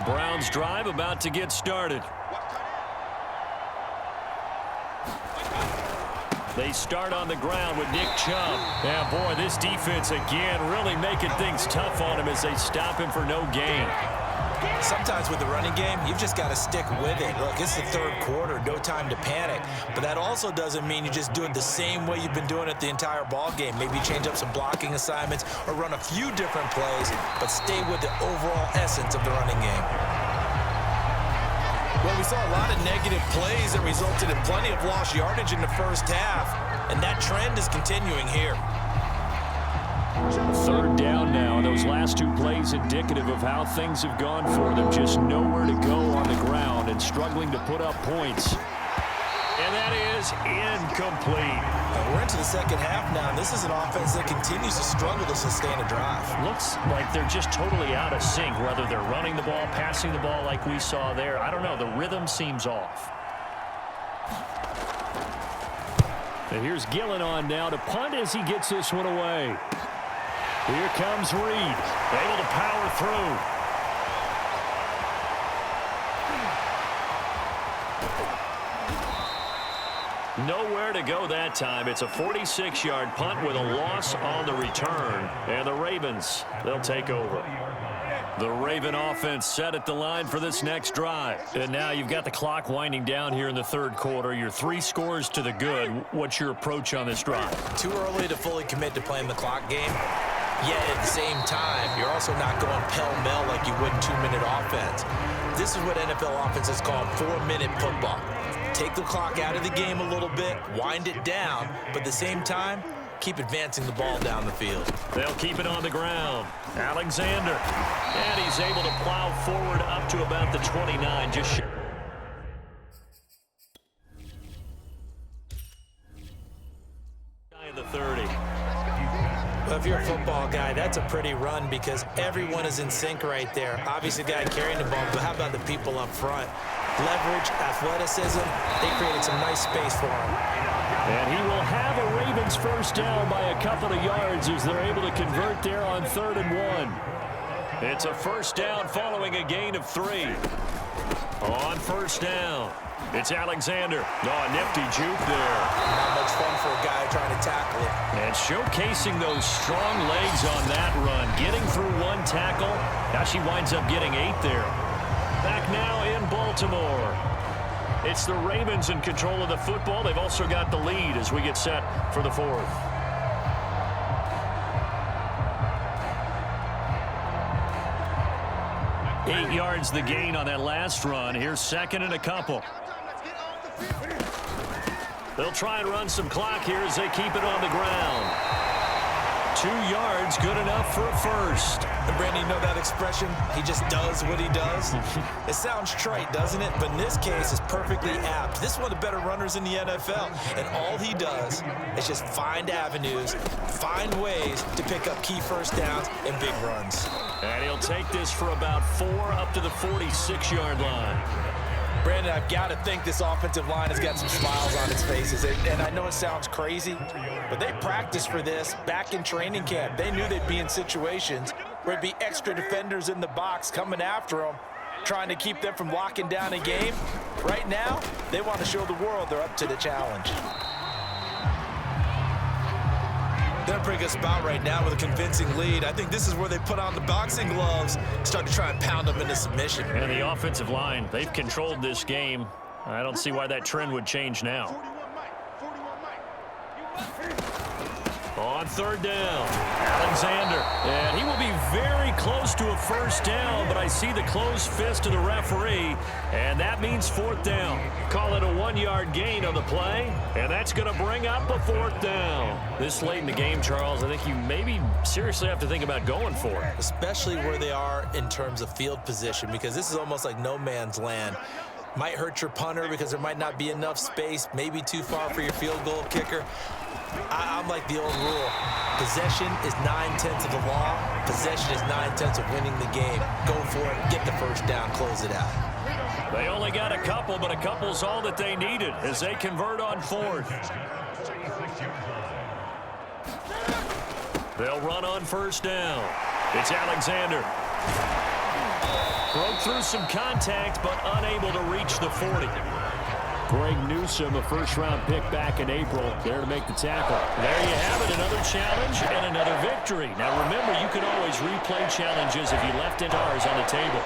Browns drive about to get started. They start on the ground with Nick Chubb. Yeah, boy, this defense again really making things tough on him as they stop him for no gain. Sometimes with the running game, you've just got to stick with it. Look, it's the third quarter, no time to panic. But that also doesn't mean you just do it the same way you've been doing it the entire ball game. Maybe change up some blocking assignments or run a few different plays, but stay with the overall essence of the running game. Well, we saw a lot of negative plays that resulted in plenty of lost yardage in the first half, and that trend is continuing here. Third down now. Those last two plays indicative of how things have gone for them. Just nowhere to go on the ground and struggling to put up points. And that is incomplete. We're into the second half now, and this is an offense that continues to struggle to sustain a drive. Looks like they're just totally out of sync, whether they're running the ball, passing the ball like we saw there. I don't know. The rhythm seems off. And here's Gillen on now to punt as he gets this one away. Here comes Reed, able to power through. Nowhere to go that time. It's a 46-yard punt with a loss on the return. And the Ravens, they'll take over. The Raven offense set at the line for this next drive. And now you've got the clock winding down here in the third quarter. You're 3 scores to the good. What's your approach on this drive? Too early to fully commit to playing the clock game. Yet at the same time, you're also not going pell-mell like you would in 2-minute offense. This is what NFL offenses call 4-minute football. Take the clock out of the game a little bit, wind it down, but at the same time, keep advancing the ball down the field. They'll keep it on the ground. Alexander. And he's able to plow forward up to about the 29. Just the 30. Well, if you're a football guy, that's a pretty run because everyone is in sync right there. Obviously, the guy carrying the ball, but how about the people up front? Leverage, athleticism, they created some nice space for him. And he will have a Ravens first down by a couple of yards as they're able to convert there on 3rd and 1. It's a first down following a gain of 3. On first down, it's Alexander. Oh, a nifty juke there. Not much fun for a guy trying to tackle it. And showcasing those strong legs on that run. Getting through 1 tackle. Now she winds up getting 8 there. Back now in Baltimore. It's the Ravens in control of the football. They've also got the lead as we get set for the 4th. Eight yards the gain on that last run. Here's 2nd and a couple. They'll try and run some clock here as they keep it on the ground. 2 yards, good enough for a first. And Brandon, you know that expression? He just does what he does? It sounds trite, doesn't it? But in this case, it's perfectly apt. This is one of the better runners in the NFL. And all he does is just find avenues, find ways to pick up key first downs and big runs. And he'll take this for about 4 up to the 46-yard line. Brandon, I've got to think this offensive line has got some smiles on its faces. And I know it sounds crazy, but they practiced for this back in training camp. They knew they'd be in situations where there'd be extra defenders in the box coming after them, trying to keep them from locking down a game. Right now, they want to show the world they're up to the challenge. They're in a pretty good spot right now with a convincing lead. I think this is where they put on the boxing gloves, start to try and pound them into submission. And the offensive line, they've controlled this game. I don't see why that trend would change now. On 3rd down, Alexander. And he will be very close to a first down, but I see the closed fist of the referee, and that means 4th down. Call it a 1-yard gain on the play, and that's going to bring up a 4th down. This late in the game, Charles, I think you maybe seriously have to think about going for it. Especially where they are in terms of field position, because this is almost like no man's land. Might hurt your punter because there might not be enough space, maybe too far for your field goal kicker. I'm like the old rule. Possession is 9/10 of the law. Possession is 9/10 of winning the game. Go for it, get the first down, close it out. They only got a couple, but a couple's all that they needed as they convert on 4th. They'll run on first down. It's Alexander. Broke through some contact, but unable to reach the 40. Greg Newsome, a first-round pick back in April, there to make the tackle. There you have it, another challenge and another victory. Now remember, you can always replay challenges if you left it ours on the table.